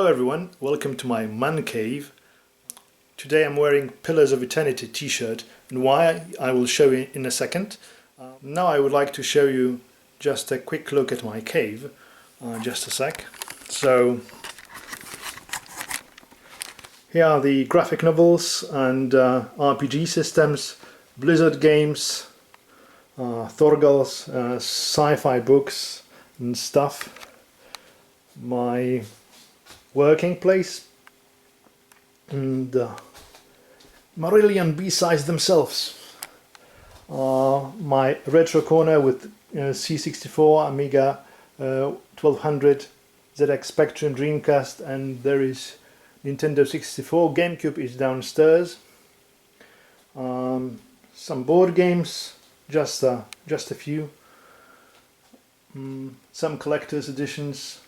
Hello everyone, welcome to my man cave. Today I'm wearing Pillars of Eternity t-shirt, and why I will show you in a second. Now I would like to show you just a quick look at my cave, just a sec. So here are the graphic novels and RPG systems, Blizzard games, Thorgal's sci-fi books and stuff. My working place and Marillion B-sides themselves. My retro corner with C64, Amiga 1200, ZX Spectrum, Dreamcast, and there is Nintendo 64. GameCube is downstairs. Some board games, just a few. Some collector's editions.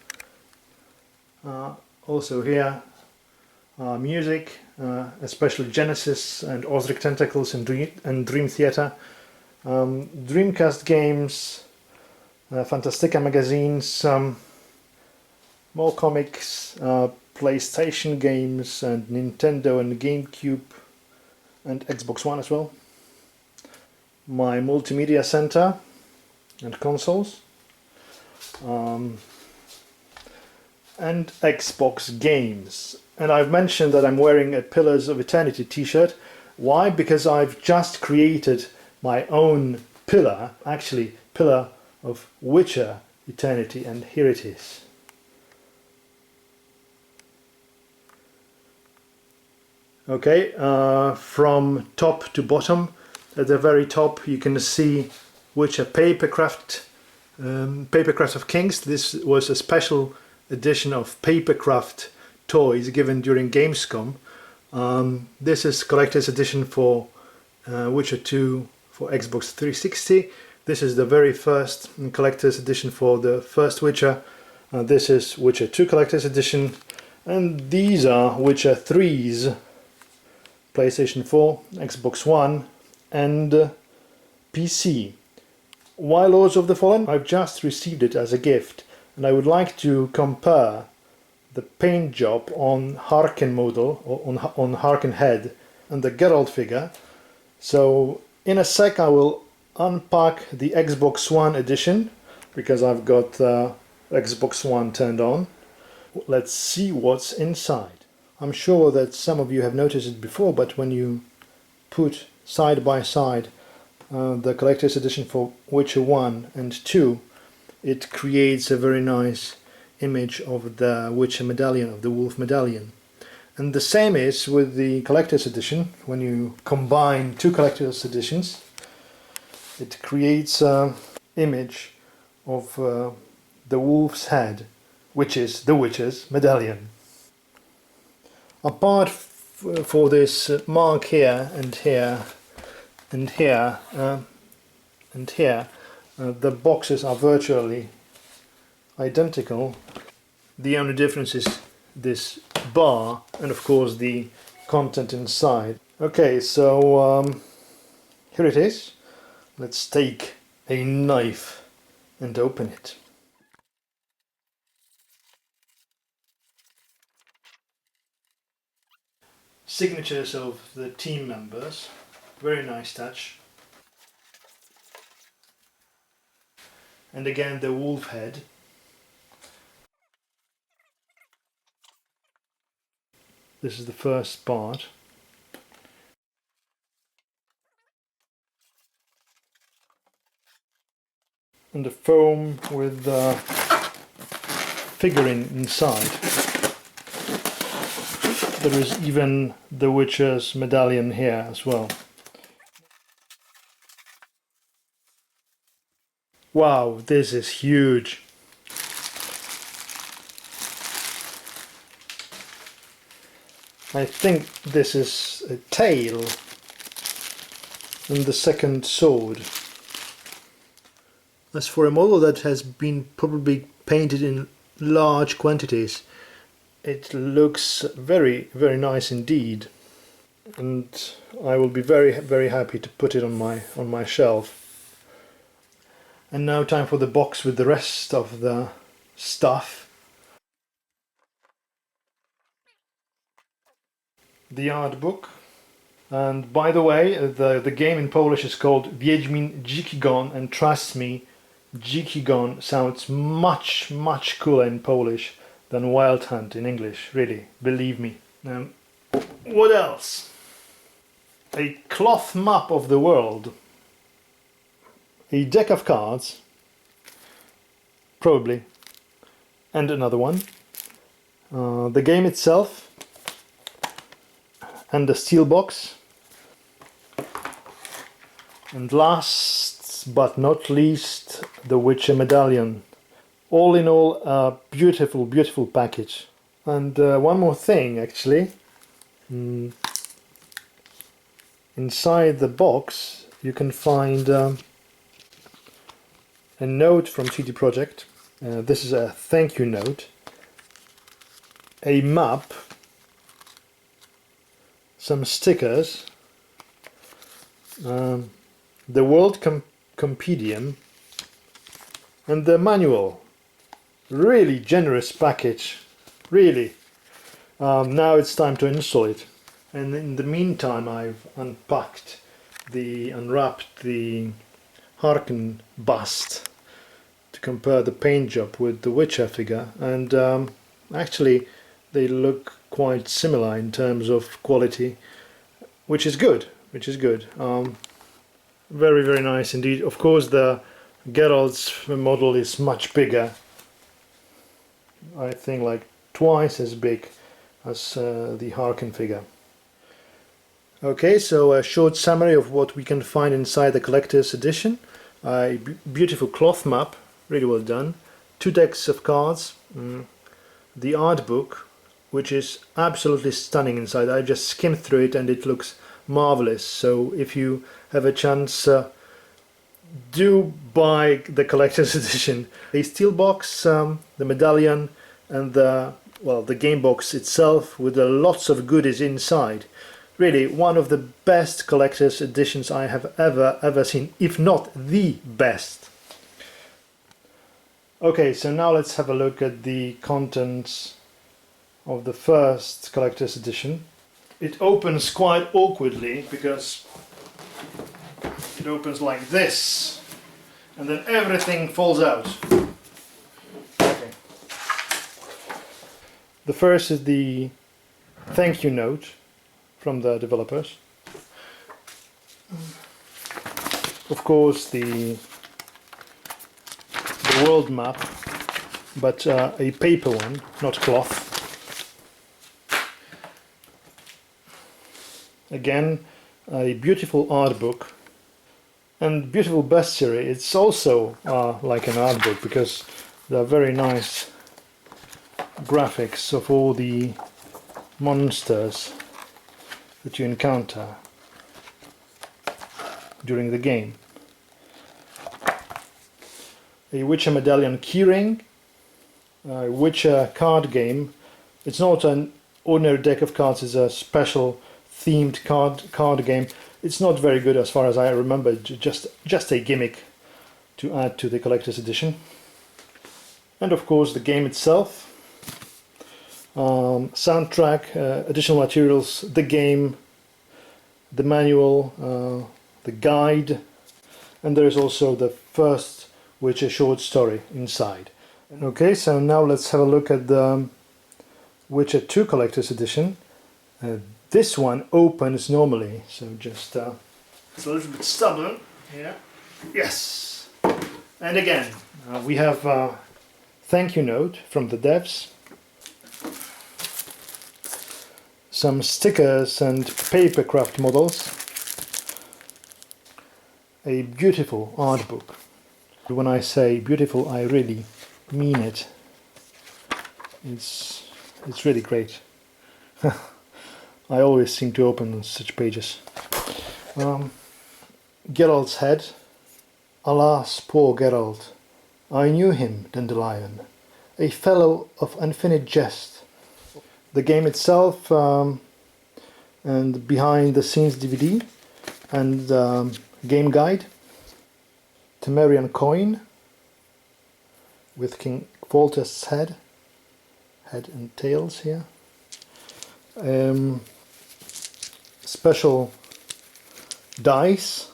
Also here, music, especially Genesis and Ozric Tentacles and Dream Theater. Dreamcast games, Fantastica magazines, more comics, PlayStation games and Nintendo and GameCube and Xbox One as well. My multimedia center and consoles. And Xbox games. And I've mentioned that I'm wearing a Pillars of Eternity t-shirt. Why? Because I've just created my own pillar, actually pillar of Witcher Eternity, and here it is. Okay, from top to bottom, at the very top you can see Witcher Papercraft, Papercraft of Kings. This was a special edition of Papercraft toys given during Gamescom. This is collector's edition for Witcher 2 for Xbox 360. This is the very first collector's edition for the first Witcher. This is Witcher 2 collector's edition, and these are Witcher 3's, PlayStation 4, Xbox One and PC. Why Lords of the Fallen? I've just received it as a gift, and I would like to compare the paint job on Harkin model, or on Harkin head, and the Geralt figure. So in a sec I will unpack the Xbox One edition, because I've got Xbox One turned on. Let's see what's inside. I'm sure that some of you have noticed it before, but when you put side by side the collector's edition for Witcher 1 and 2, it creates a very nice image of the Witcher medallion, of the wolf medallion. And the same is with the collector's edition. When you combine two collector's editions, it creates an image of the wolf's head, which is the Witcher's medallion. Apart for this mark here and here and here and here, the boxes are virtually identical. The only difference is this bar and of course the content inside. Okay, so here it is. Let's take a knife and open it. Signatures of the team members. Very nice touch. And again the wolf head. This is the first part. And the foam with the figurine inside. There is even the Witcher's medallion here as well. Wow, this is huge. I think this is a tail and the second sword. As for a model that has been probably painted in large quantities, it looks very, very nice indeed, and I will be very, very happy to put it on my shelf. And now time for the box with the rest of the stuff. the art book. And by the way, the game in Polish is called Wiedźmin Dziki Gon, and trust me, Dziki Gon sounds much cooler in Polish than Wild Hunt in English, really, believe me. What else? A cloth map of the world, a deck of cards, probably, and another one. The game itself, and the steel box, and last but not least, the Witcher medallion. All in all, a beautiful package. And one more thing, actually. Inside the box you can find a note from CD Projekt. This is a thank you note, a map, some stickers, the World Compendium, and the manual. Really generous package, really. Now it's time to install it, and in the meantime I've unwrapped the Harken bust to compare the paint job with the Witcher figure, and actually they look quite similar in terms of quality, which is good. Very nice indeed. Of course the Geralt's model is much bigger, I think like twice as big as the Harken figure. Okay, so a short summary of what we can find inside the collector's edition. A beautiful cloth map, really well done. 2 decks of cards, the art book, which is absolutely stunning inside. I just skimmed through it and it looks marvelous. So if you have a chance, do buy the collector's edition. A steel box, the medallion, and the game box itself with lots of goodies inside. Really one of the best collector's editions I have ever seen, if not the best. Okay, so now let's have a look at the contents of the first collector's edition. It opens quite awkwardly because it opens like this and then everything falls out. Okay. The first is the thank you note from the developers. Of course the world map, but a paper one, not cloth. Again, a beautiful art book and beautiful bestiary. It's also like an art book because there are very nice graphics of all the monsters that you encounter during the game. A Witcher medallion keyring, a Witcher card game. It's not an ordinary deck of cards, it's a special themed card game. It's not very good as far as I remember, just a gimmick to add to the collector's edition. And of course the game itself, soundtrack, additional materials, the game, the manual, the guide, and there is also the first Witcher short story inside. Okay, so now let's have a look at the Witcher 2 collector's edition. This one opens normally, so just it's a little bit stubborn here. Yes, and again we have a thank you note from the devs, some stickers and papercraft models, a beautiful art book. When I say beautiful, I really mean it. It's really great. I always seem to open such pages. Geralt's head. Alas, poor Geralt. I knew him, Dandelion, a fellow of unfinished jest. The game itself, and behind the scenes DVD and game guide. Temerian coin with King Foltest's head and tails here. special dice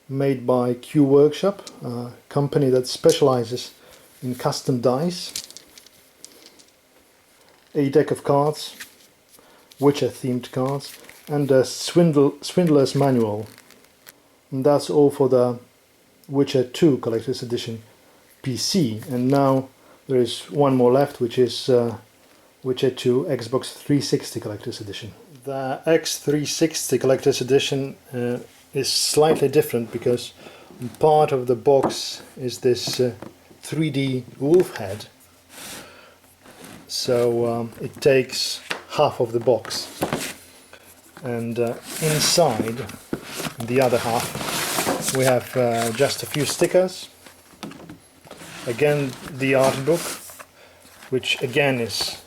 made by Q Workshop, a company that specializes in custom dice. A deck of cards, Witcher themed cards, and a Swindler's Manual. And that's all for the Witcher 2 Collector's Edition PC. And now there is one more left, which is Witcher 2 Xbox 360 Collector's Edition. The X360 Collector's Edition is slightly different because part of the box is this 3D wolf head. So it takes half of the box, and inside the other half we have just a few stickers, again the art book, which again is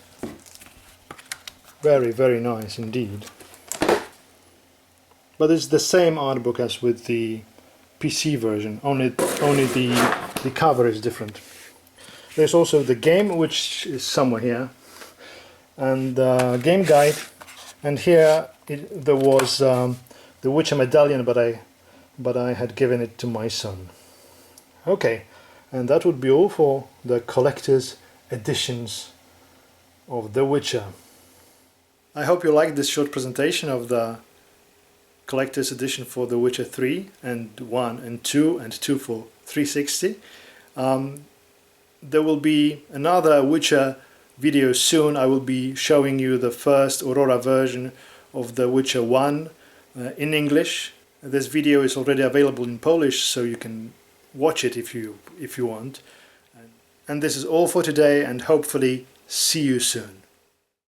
very nice indeed, but it's the same art book as with the PC version, only the cover is different. There's also the game, which is somewhere here, and the game guide, and here there was the Witcher medallion, but I had given it to my son. Okay, and that would be all for the collector's editions of The Witcher. I hope you liked this short presentation of the collector's edition for The Witcher 3 and 1 and 2 and 2 for 360. There will be another Witcher video soon. I will be showing you the first Aurora version of The Witcher 1 in English. This video is already available in Polish, so you can watch it if you want. And this is all for today, and hopefully see you soon.